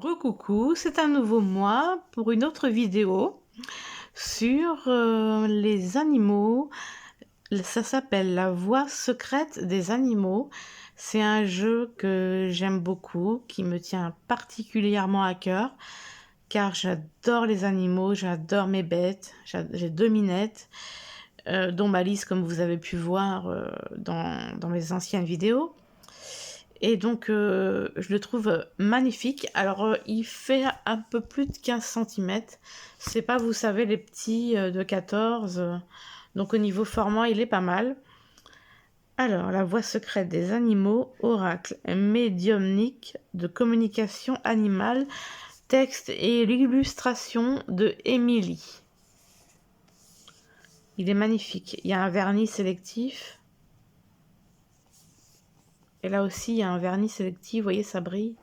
Recoucou, c'est un nouveau mois pour une autre vidéo sur les animaux. Ça s'appelle La Voix secrète des animaux. C'est un jeu que j'aime beaucoup, qui me tient particulièrement à cœur, car j'adore les animaux, j'adore mes bêtes. J'ai 2 minettes, dont Malice, comme vous avez pu voir dans mes anciennes vidéos. Et donc, je le trouve magnifique. Alors, il fait un peu plus de 15 centimètres. C'est pas, vous savez, les petits de 14. Donc, au niveau format, il est pas mal. Alors, la voix secrète des animaux, oracle médiumnique de communication animale, texte et l'illustration de Émilie. Il est magnifique. Il y a un vernis sélectif. Et là aussi, il y a un vernis sélectif. Vous voyez, ça brille.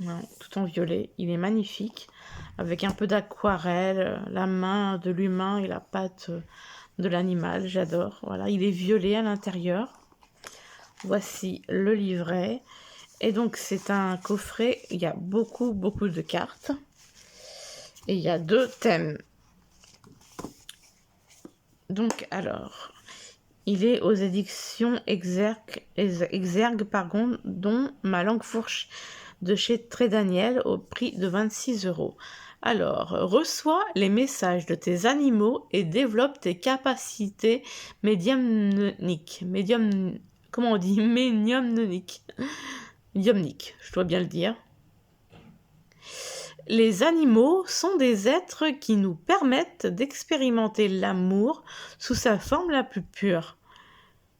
Non, tout en violet. Il est magnifique. Avec un peu d'aquarelle, la main de l'humain et la patte de l'animal. J'adore. Voilà, il est violet à l'intérieur. Voici le livret. Et donc, c'est un coffret. Il y a beaucoup de cartes. Et il y a 2 thèmes. Donc, alors, il est aux éditions Exergue, dont Ma langue fourche de chez Très Daniel au prix de 26 €. Alors, reçois les messages de tes animaux et développe tes capacités médiumniques. Comment on dit? Médiumniques. Médiumniques, je dois bien le dire. Les animaux sont des êtres qui nous permettent d'expérimenter l'amour sous sa forme la plus pure.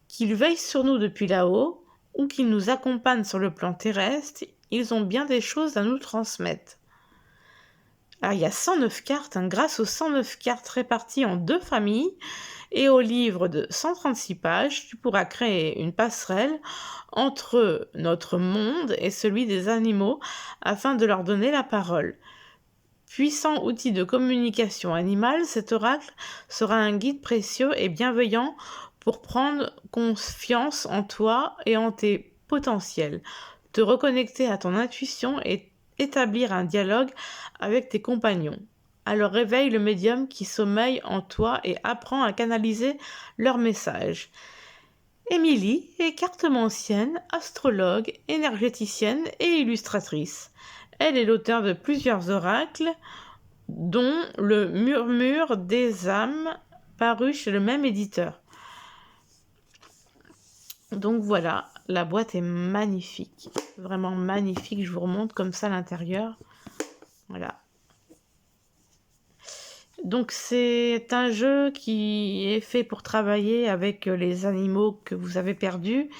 Qu'ils veillent sur nous depuis là-haut ou qu'ils nous accompagnent sur le plan terrestre, ils ont bien des choses à nous transmettre. Alors, il y a 109 cartes, grâce aux 109 cartes réparties en 2 familles et au livre de 136 pages, tu pourras créer une passerelle entre notre monde et celui des animaux afin de leur donner la parole. Puissant outil de communication animale, cet oracle sera un guide précieux et bienveillant pour prendre confiance en toi et en tes potentiels, te reconnecter à ton intuition et établir un dialogue avec tes compagnons. Alors réveille le médium qui sommeille en toi et apprends à canaliser leurs messages. Émilie est cartomancienne, astrologue, énergéticienne et illustratrice. Elle est l'auteure de plusieurs oracles, dont Le Murmure des âmes, paru chez le même éditeur. Donc voilà, la boîte est magnifique, vraiment magnifique. Je vous remonte comme ça l'intérieur. Voilà. Donc c'est un jeu qui est fait pour travailler avec les animaux que vous avez perdus,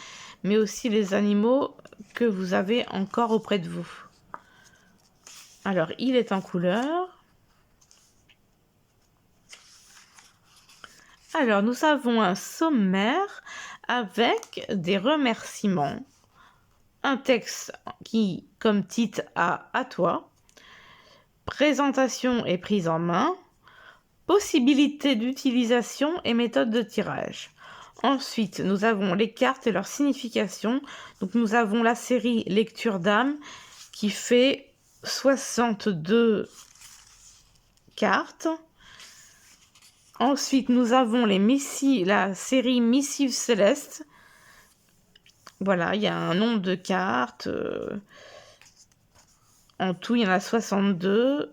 mais aussi les animaux que vous avez encore auprès de vous. Alors, il est en couleur. Alors, nous avons un sommaire avec des remerciements. Un texte qui, comme titre, a « À toi ». Présentation et prise en main. Possibilités d'utilisation et méthode de tirage. Ensuite, nous avons les cartes et leur signification. Donc, nous avons la série Lecture d'âme qui fait 62 cartes. Ensuite, nous avons la série Missives célestes. Voilà, il y a un nombre de cartes. En tout, il y en a 62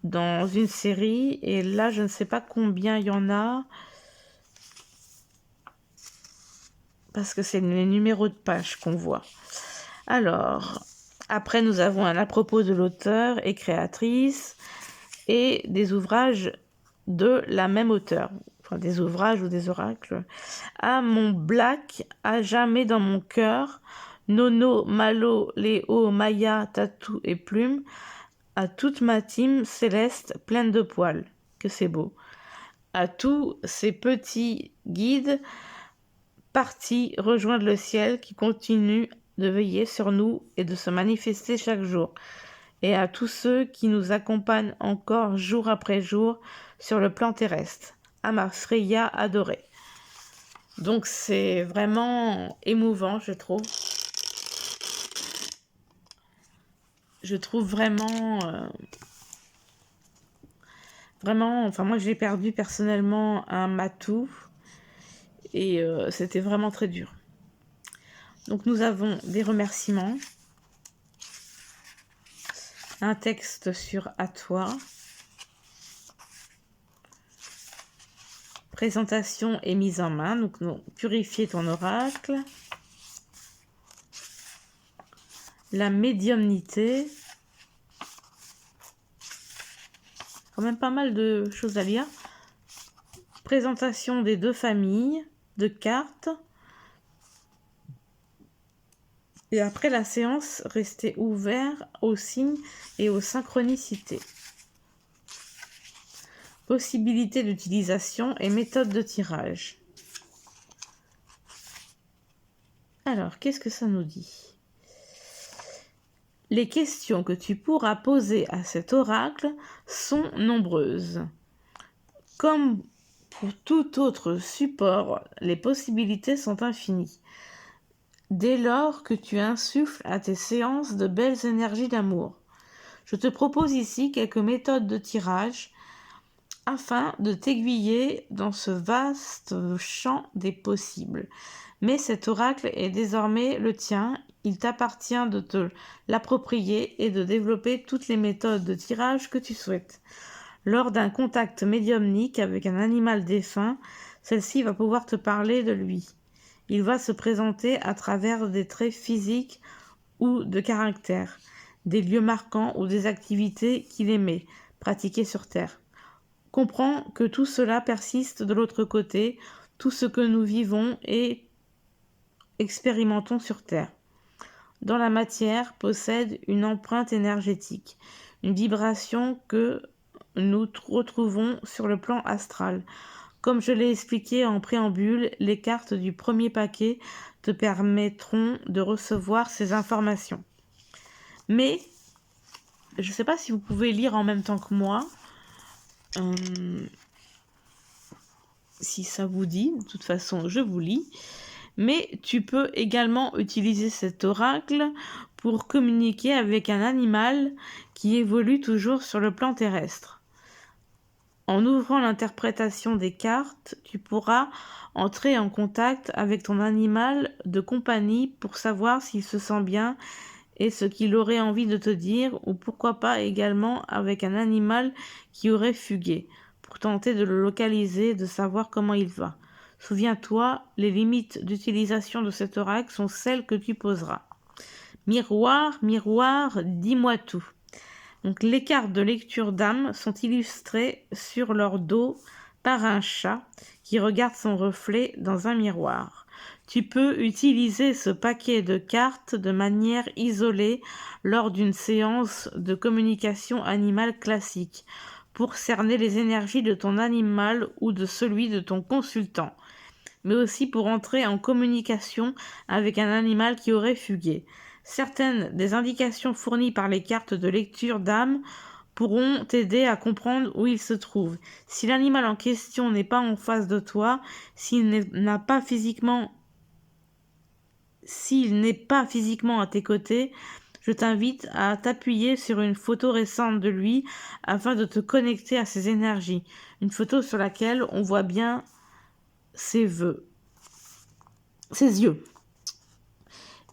dans une série. Et là, je ne sais pas combien il y en a. Parce que c'est les numéros de page qu'on voit. Alors, après, nous avons un à propos de l'auteur et créatrice. Et des ouvrages de la même auteur. Enfin, des ouvrages ou des oracles. À mon Black, à jamais dans mon cœur. Nono, Malo, Léo, Maya, Tatou et Plume. À toute ma team céleste pleine de poils. Que c'est beau. À tous ces petits guides partis rejoindre le ciel qui continue de veiller sur nous et de se manifester chaque jour. Et à tous ceux qui nous accompagnent encore jour après jour sur le plan terrestre. À ma Freya adorée. Donc c'est vraiment émouvant, je trouve. Je trouve vraiment, enfin moi j'ai perdu personnellement un matou et c'était vraiment très dur. Donc nous avons des remerciements, un texte sur à toi, présentation et mise en main, donc purifier ton oracle, la médiumnité, quand même pas mal de choses à lire, présentation des deux familles de cartes, et après la séance, restez ouvert aux signes et aux synchronicités. Possibilités d'utilisation et méthode de tirage. Alors, qu'est-ce que ça nous dit? Les questions que tu pourras poser à cet oracle sont nombreuses. Comme pour tout autre support, les possibilités sont infinies. Dès lors que tu insuffles à tes séances de belles énergies d'amour, je te propose ici quelques méthodes de tirage afin de t'aiguiller dans ce vaste champ des possibles. Mais cet oracle est désormais le tien, il t'appartient de te l'approprier et de développer toutes les méthodes de tirage que tu souhaites. Lors d'un contact médiumnique avec un animal défunt, celle-ci va pouvoir te parler de lui. Il va se présenter à travers des traits physiques ou de caractère, des lieux marquants ou des activités qu'il aimait pratiquer sur Terre. Comprends que tout cela persiste de l'autre côté, tout ce que nous vivons et expérimentons sur Terre. Dans la matière possède une empreinte énergétique, une vibration que nous retrouvons sur le plan astral. Comme je l'ai expliqué en préambule, les cartes du premier paquet te permettront de recevoir ces informations. Mais, je ne sais pas si vous pouvez lire en même temps que moi. Si ça vous dit, de toute façon, je vous lis. Mais tu peux également utiliser cet oracle pour communiquer avec un animal qui évolue toujours sur le plan terrestre. En ouvrant l'interprétation des cartes, tu pourras entrer en contact avec ton animal de compagnie pour savoir s'il se sent bien et ce qu'il aurait envie de te dire, ou pourquoi pas également avec un animal qui aurait fugué, pour tenter de le localiser et de savoir comment il va. Souviens-toi, les limites d'utilisation de cet oracle sont celles que tu poseras. Miroir, miroir, dis-moi tout. Donc, les cartes de lecture d'âme sont illustrées sur leur dos par un chat qui regarde son reflet dans un miroir. Tu peux utiliser ce paquet de cartes de manière isolée lors d'une séance de communication animale classique pour cerner les énergies de ton animal ou de celui de ton consultant, mais aussi pour entrer en communication avec un animal qui aurait fugué. Certaines des indications fournies par les cartes de lecture d'âme pourront t'aider à comprendre où il se trouve. Si l'animal en question n'est pas en face de toi, s'il n'est pas physiquement à tes côtés, je t'invite à t'appuyer sur une photo récente de lui afin de te connecter à ses énergies. Une photo sur laquelle on voit bien ses yeux.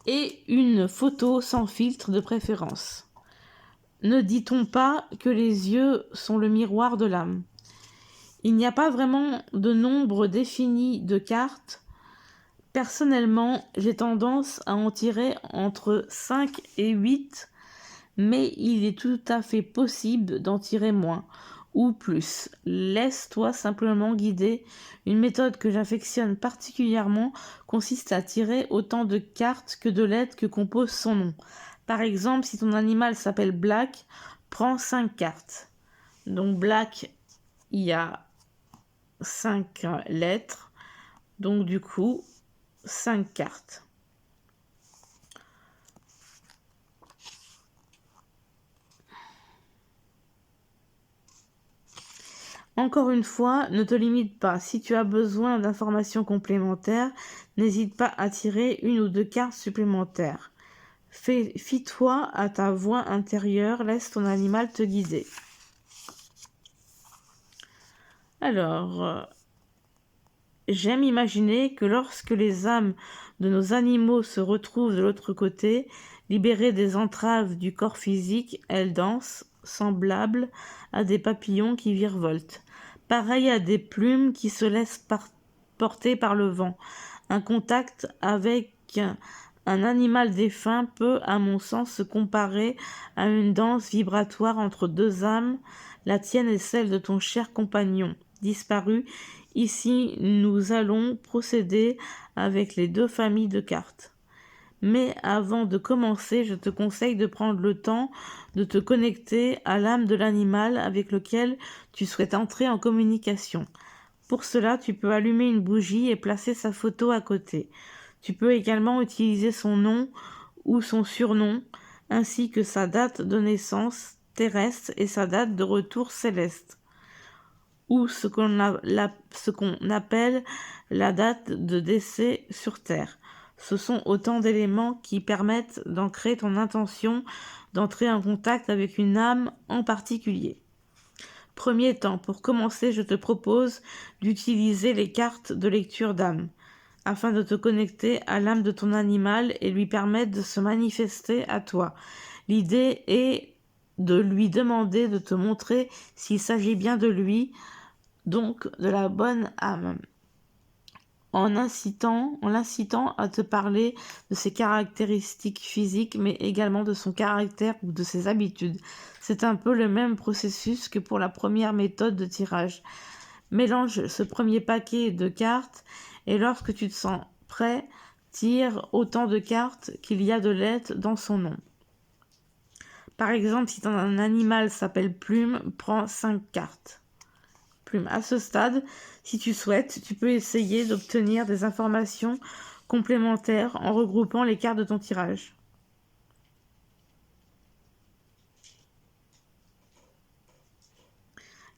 Et une photo sans filtre de préférence. Ne dit-on pas que les yeux sont le miroir de l'âme? Il n'y a pas vraiment de nombre défini de cartes. Personnellement, j'ai tendance à en tirer entre 5 et 8, mais il est tout à fait possible d'en tirer moins ou plus. Laisse-toi simplement guider. Une méthode que j'affectionne particulièrement consiste à tirer autant de cartes que de lettres que compose son nom. Par exemple, si ton animal s'appelle Black, prends 5 cartes. Donc Black, il y a 5 lettres. Donc du coup, 5 cartes. Encore une fois, ne te limite pas. Si tu as besoin d'informations complémentaires, n'hésite pas à tirer 1 ou 2 cartes supplémentaires. Fie-toi à ta voix intérieure, laisse ton animal te guider. Alors, j'aime imaginer que lorsque les âmes de nos animaux se retrouvent de l'autre côté, libérées des entraves du corps physique, elles dansent, semblables à des papillons qui virevoltent, pareil à des plumes qui se laissent porter par le vent. Un contact avec un animal défunt peut, à mon sens, se comparer à une danse vibratoire entre 2 âmes, la tienne et celle de ton cher compagnon disparu. Ici, nous allons procéder avec les 2 familles de cartes. Mais avant de commencer, je te conseille de prendre le temps de te connecter à l'âme de l'animal avec lequel tu souhaites entrer en communication. Pour cela, tu peux allumer une bougie et placer sa photo à côté. Tu peux également utiliser son nom ou son surnom, ainsi que sa date de naissance terrestre et sa date de retour céleste, ou ce qu'on appelle la date de décès sur Terre. Ce sont autant d'éléments qui permettent d'ancrer ton intention d'entrer en contact avec une âme en particulier. Premier temps, pour commencer, je te propose d'utiliser les cartes de lecture d'âme, afin de te connecter à l'âme de ton animal et lui permettre de se manifester à toi. L'idée est de lui demander de te montrer s'il s'agit bien de lui, donc de la bonne âme, en l'incitant à te parler de ses caractéristiques physiques, mais également de son caractère ou de ses habitudes. C'est un peu le même processus que pour la première méthode de tirage. Mélange ce premier paquet de cartes et lorsque tu te sens prêt, tire autant de cartes qu'il y a de lettres dans son nom. Par exemple, si ton animal s'appelle Plume, prends 5 cartes. Plume. À ce stade, si tu souhaites, tu peux essayer d'obtenir des informations complémentaires en regroupant les cartes de ton tirage.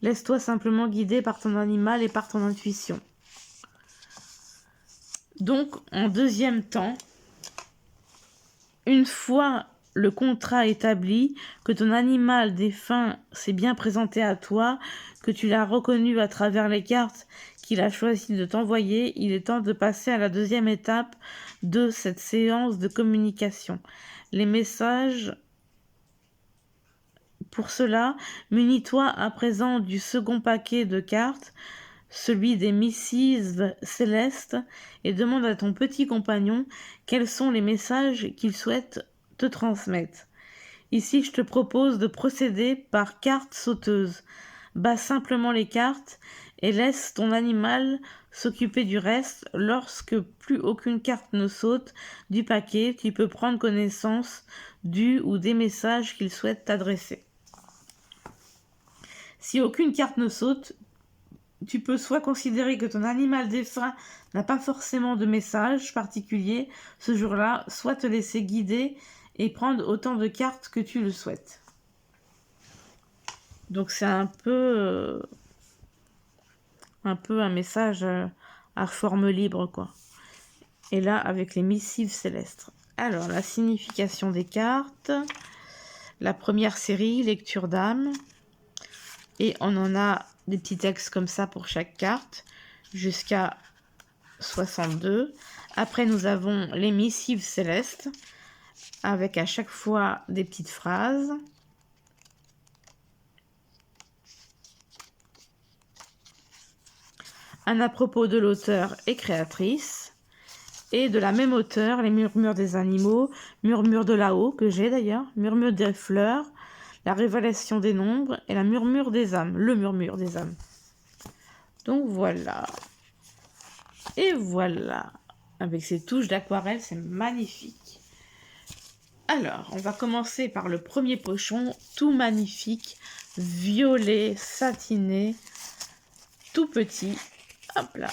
Laisse-toi simplement guider par ton animal et par ton intuition. Donc, en deuxième temps, une fois le contrat établi, que ton animal défunt s'est bien présenté à toi, que tu l'as reconnu à travers les cartes qu'il a choisi de t'envoyer, il est temps de passer à la deuxième étape de cette séance de communication. Les messages. Pour cela, munis-toi à présent du second paquet de cartes, celui des missives célestes, et demande à ton petit compagnon quels sont les messages qu'il souhaite te transmettre. Ici, je te propose de procéder par carte sauteuse. Bats simplement les cartes et laisse ton animal s'occuper du reste. Lorsque plus aucune carte ne saute du paquet, tu peux prendre connaissance du ou des messages qu'il souhaite t'adresser. Si aucune carte ne saute, tu peux soit considérer que ton animal défunt n'a pas forcément de message particulier ce jour-là, soit te laisser guider et prendre autant de cartes que tu le souhaites. Donc c'est un peu un message à forme libre, quoi. Et là, avec les missives célestes. Alors, la signification des cartes. La première série, lecture d'âme. Et on en a des petits textes comme ça pour chaque carte, jusqu'à 62. Après, nous avons les missives célestes, avec à chaque fois des petites phrases. Un à propos de l'auteur et créatrice. Et de la même auteur, les murmures des animaux, murmure de là-haut, que j'ai d'ailleurs, murmure des fleurs, la révélation des nombres et la murmure des âmes, le murmure des âmes. Donc voilà. Et voilà. Avec ces touches d'aquarelle, c'est magnifique. Alors, on va commencer par le premier pochon, tout magnifique, violet, satiné, tout petit. Hop là.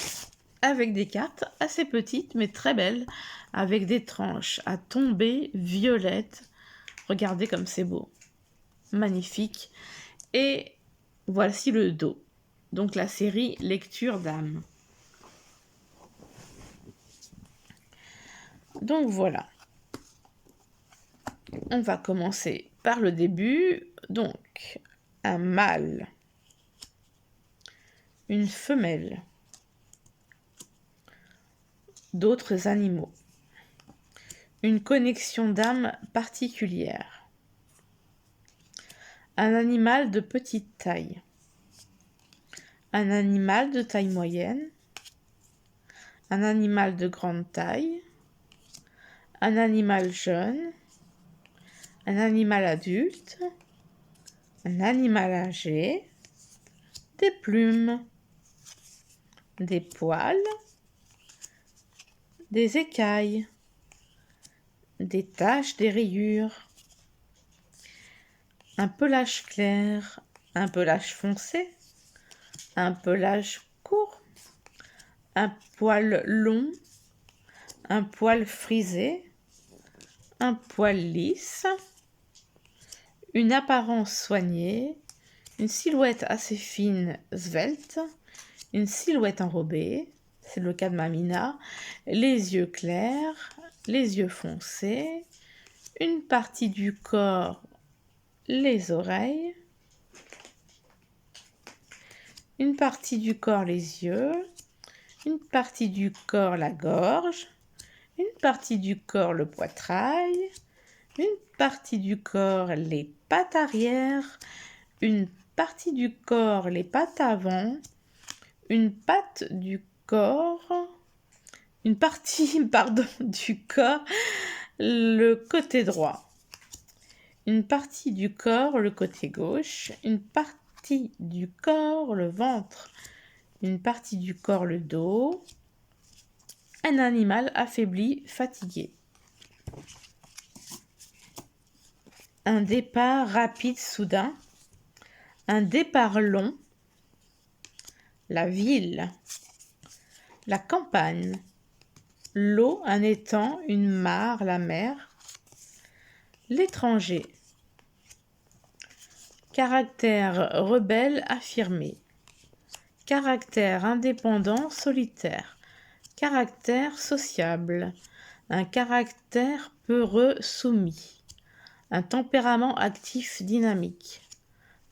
Avec des cartes assez petites, mais très belles, avec des tranches à tomber violettes. Regardez comme c'est beau. Magnifique. Et voici le dos. donc la série Lecture d'âme. Donc voilà. On va commencer par le début. Donc, un mâle, une femelle, d'autres animaux, une connexion d'âme particulière, un animal de petite taille, un animal de taille moyenne, un animal de grande taille, un animal jeune, un animal adulte, un animal âgé, des plumes, des poils, des écailles, des taches, des rayures, un pelage clair, un pelage foncé, un pelage court, un poil long, un poil frisé, un poil lisse, une apparence soignée, une silhouette assez fine, svelte, une silhouette enrobée, c'est le cas de Mamina, les yeux clairs, les yeux foncés, une partie du corps, les oreilles, une partie du corps, les yeux, une partie du corps, la gorge, une partie du corps, le poitrail, une partie du corps, les pattes arrière, une partie du corps, les pattes avant, une patte du corps, une partie, pardon, du corps, le côté droit, une partie du corps, le côté gauche, une partie du corps, le ventre, une partie du corps, le dos, un animal affaibli, fatigué. Un départ rapide, soudain, un départ long, la ville, la campagne, l'eau, un étang, une mare, la mer, l'étranger, caractère rebelle affirmé, caractère indépendant solitaire, caractère sociable, un caractère peureux soumis, un tempérament actif dynamique,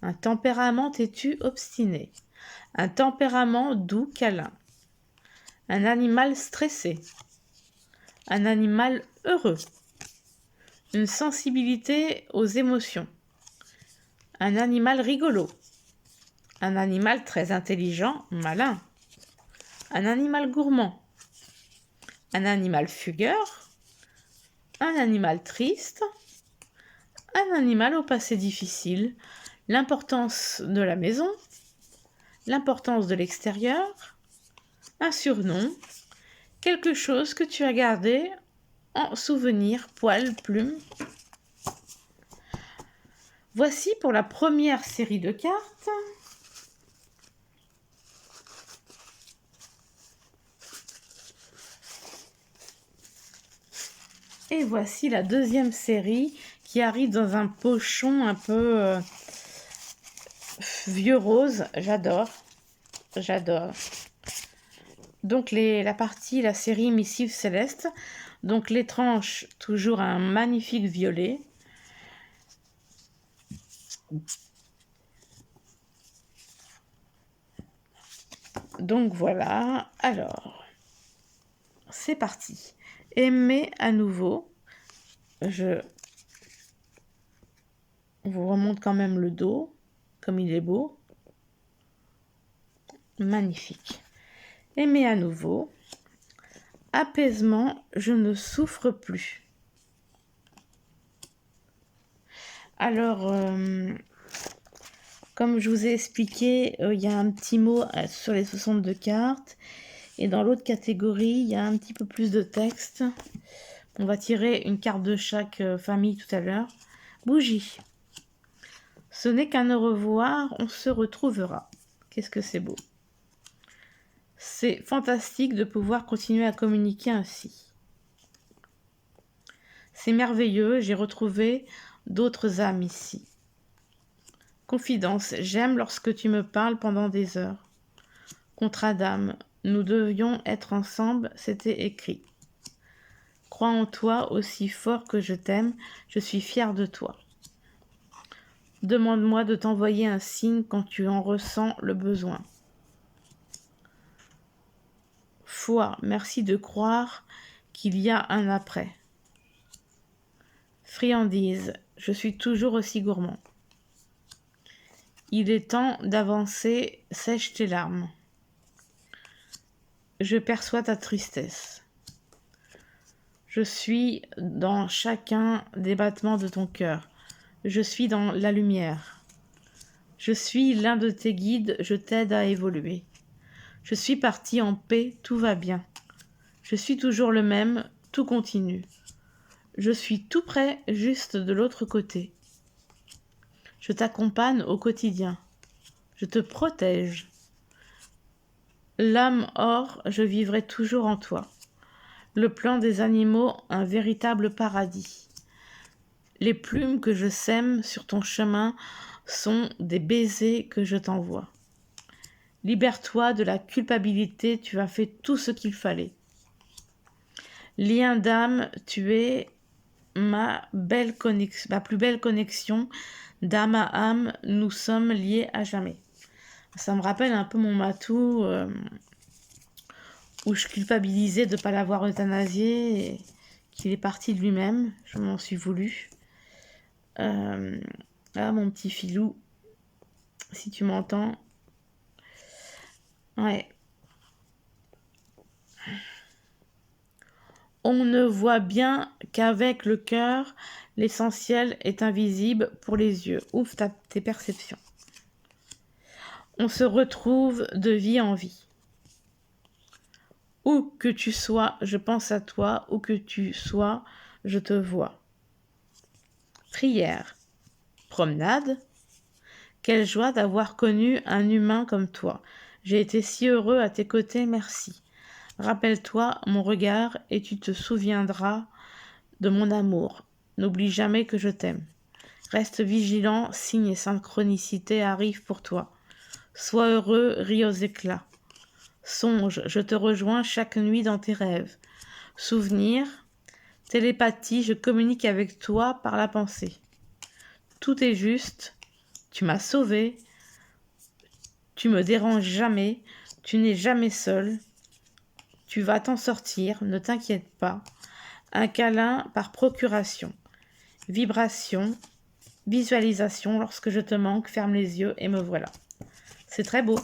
un tempérament têtu obstiné, un tempérament doux câlin, un animal stressé, un animal heureux, une sensibilité aux émotions, un animal rigolo, un animal très intelligent, malin, un animal gourmand, un animal fugueur, un animal triste, un animal au passé difficile, l'importance de la maison, l'importance de l'extérieur, un surnom, quelque chose que tu as gardé en souvenir, poil, plume. Voici pour la première série de cartes. Et voici la deuxième série qui arrive dans un pochon un peu vieux rose. J'adore. Donc la série Missive Céleste. Donc les tranches, toujours un magnifique violet. Donc voilà, alors, c'est parti. Aimer à nouveau. Je vous remonte quand même le dos, comme il est beau. Magnifique. Aimer à nouveau. Apaisement, je ne souffre plus. Alors, comme je vous ai expliqué, il y a un petit mot sur les 62 cartes. Et dans l'autre catégorie, il y a un petit peu plus de texte. On va tirer une carte de chaque famille tout à l'heure. Bougie. Ce n'est qu'un au revoir, on se retrouvera. Qu'est-ce que c'est beau. C'est fantastique de pouvoir continuer à communiquer ainsi. C'est merveilleux, j'ai retrouvé d'autres âmes ici. Confidence, j'aime lorsque tu me parles pendant des heures. contre Adam. Nous devions être ensemble, c'était écrit. Crois en toi aussi fort que je t'aime, je suis fière de toi. Demande-moi de t'envoyer un signe quand tu en ressens le besoin. Foi, merci de croire qu'il y a un après. Friandise, je suis toujours aussi gourmand. Il est temps d'avancer, sèche tes larmes. Je perçois ta tristesse. Je suis dans chacun des battements de ton cœur. Je suis dans la lumière. Je suis l'un de tes guides, je t'aide à évoluer. Je suis parti en paix, tout va bien. Je suis toujours le même, tout continue. Je suis tout près, juste de l'autre côté. Je t'accompagne au quotidien. Je te protège. L'âme or, je vivrai toujours en toi. Le plan des animaux, un véritable paradis. Les plumes que je sème sur ton chemin sont des baisers que je t'envoie. Libère-toi de la culpabilité, tu as fait tout ce qu'il fallait. Lien d'âme, tu es ma plus belle connexion d'âme à âme, nous sommes liés à jamais. Ça me rappelle un peu mon matou où je culpabilisais de ne pas l'avoir euthanasié et qu'il est parti de lui-même. Je m'en suis voulu. Ah, mon petit filou, si tu m'entends. Ouais. On ne voit bien qu'avec le cœur, l'essentiel est invisible pour les yeux. Ouvre tes perceptions. On se retrouve de vie en vie. Où que tu sois, je pense à toi. Où que tu sois, je te vois. Prière. Promenade. Quelle joie d'avoir connu un humain comme toi. J'ai été si heureux à tes côtés, merci. Rappelle-toi mon regard et tu te souviendras de mon amour. N'oublie jamais que je t'aime. Reste vigilant, signe et synchronicité arrivent pour toi. Sois heureux, ris aux éclats. Songe, je te rejoins chaque nuit dans tes rêves. Souvenir, télépathie, je communique avec toi par la pensée. Tout est juste, tu m'as sauvé, tu me déranges jamais, tu n'es jamais seul, tu vas t'en sortir, ne t'inquiète pas. Un câlin par procuration. Vibration, visualisation, lorsque je te manque, ferme les yeux et me voilà. C'est très beau.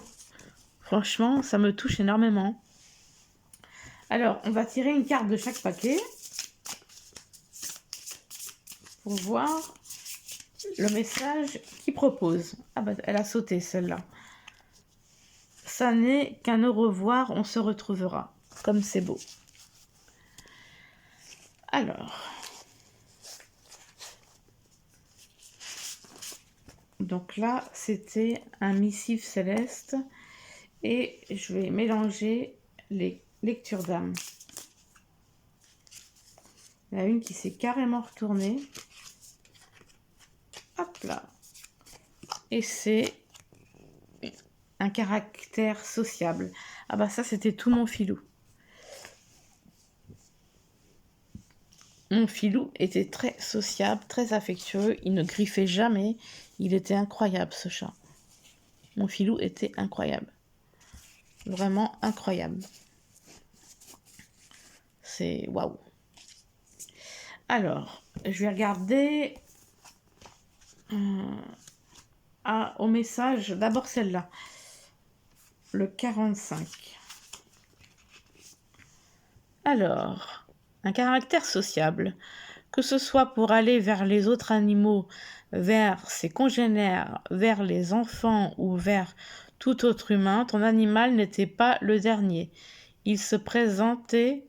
Franchement, ça me touche énormément. Alors, on va tirer une carte de chaque paquet pour voir le message qu'il propose. Ah bah, elle a sauté celle-là. Ça n'est qu'un au revoir, on se retrouvera. Comme c'est beau. Alors. Donc là, c'était un missive céleste. Et je vais mélanger les lectures d'âme. Il y en a une qui s'est carrément retournée. Hop là. Et c'est un caractère sociable. Ah bah ça, c'était tout mon filou. Mon filou était très sociable, très affectueux. Il ne griffait jamais. Il était incroyable, ce chat. Mon filou était incroyable. Vraiment incroyable. C'est waouh. Alors, je vais regarder au message. D'abord celle-là. Le 45. Alors, un caractère sociable. Que ce soit pour aller vers les autres animaux, vers ses congénères, vers les enfants ou vers tout autre humain, ton animal n'était pas le dernier. Il se présentait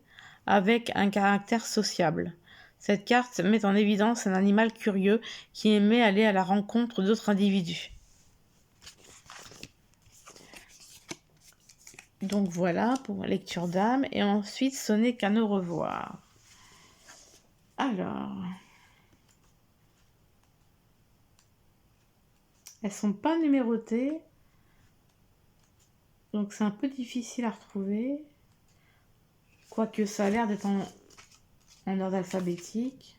avec un caractère sociable. Cette carte met en évidence un animal curieux qui aimait aller à la rencontre d'autres individus. Donc voilà pour la lecture d'âme. Et ensuite, ce n'est qu'un au revoir. Alors, elles sont pas numérotées. Donc c'est un peu difficile à retrouver. Quoique ça a l'air d'être en ordre alphabétique.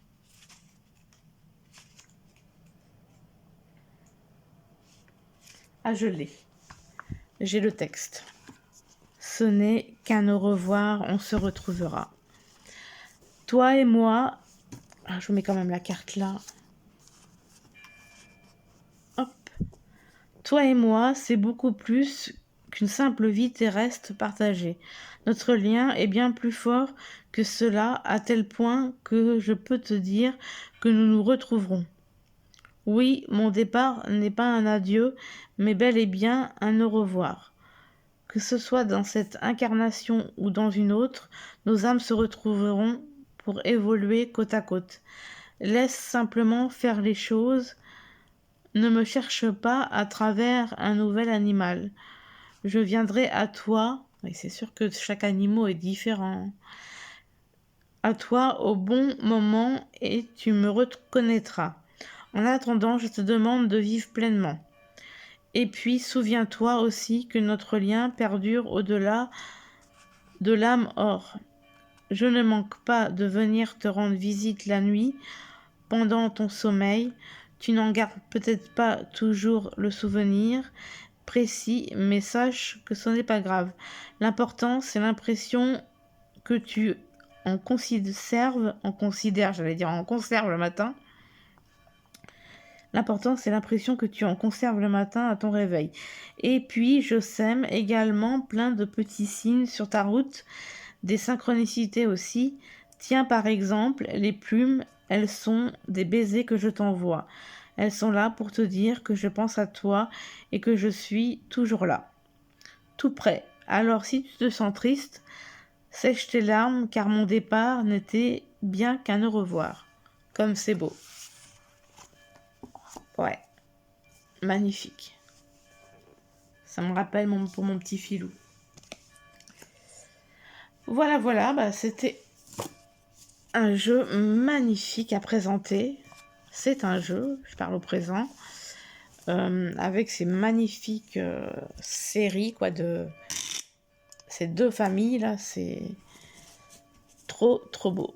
Ah, je l'ai. J'ai le texte. Ce n'est qu'un au revoir, on se retrouvera. Toi et moi... Ah, je vous mets quand même la carte là. Hop. Toi et moi, c'est beaucoup plus qu'une simple vie terrestre partagée. Notre lien est bien plus fort que cela, à tel point que je peux te dire que nous nous retrouverons. Oui, mon départ n'est pas un adieu, mais bel et bien un au revoir. Que ce soit dans cette incarnation ou dans une autre, nos âmes se retrouveront pour évoluer côte à côte. Laisse simplement faire les choses. Ne me cherche pas à travers un nouvel animal. Je viendrai à toi, et c'est sûr que chaque animal est différent, à toi au bon moment et tu me reconnaîtras. En attendant, je te demande de vivre pleinement. Et puis, souviens-toi aussi que notre lien perdure au-delà de l'âme or. Je ne manque pas de venir te rendre visite la nuit, pendant ton sommeil. Tu n'en gardes peut-être pas toujours le souvenir précis, mais sache que ce n'est pas grave. L'important, c'est l'impression que tu en conserves le matin. L'important, c'est l'impression que tu en conserves le matin à ton réveil. Et puis, je sème également plein de petits signes sur ta route, des synchronicités aussi. Tiens, par exemple, les plumes, elles sont des baisers que je t'envoie. Elles sont là pour te dire que je pense à toi et que je suis toujours là, tout près. Alors, si tu te sens triste, sèche tes larmes, car mon départ n'était bien qu'un au revoir. Comme c'est beau. Ouais, magnifique. Ça me rappelle pour mon petit filou. Voilà, c'était un jeu magnifique à présenter. C'est un jeu, je parle au présent, avec ces magnifiques séries de ces deux familles là, c'est trop beau.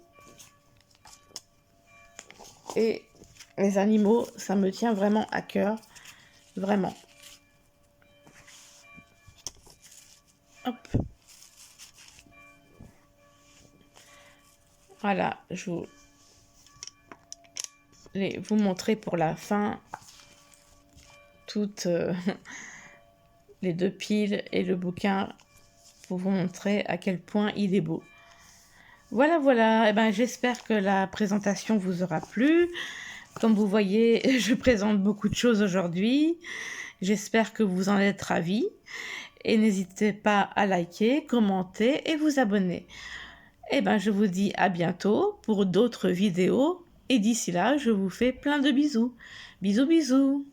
Et les animaux, ça me tient vraiment à cœur, vraiment. Hop. Voilà, je vais vous montrer pour la fin toutes les deux piles et le bouquin pour vous montrer à quel point il est beau. Voilà. Et ben, j'espère que la présentation vous aura plu. Comme vous voyez, je présente beaucoup de choses aujourd'hui. J'espère que vous en êtes ravis. Et n'hésitez pas à liker, commenter et vous abonner. Et ben, je vous dis à bientôt pour d'autres vidéos. Et d'ici là, je vous fais plein de bisous. Bisous.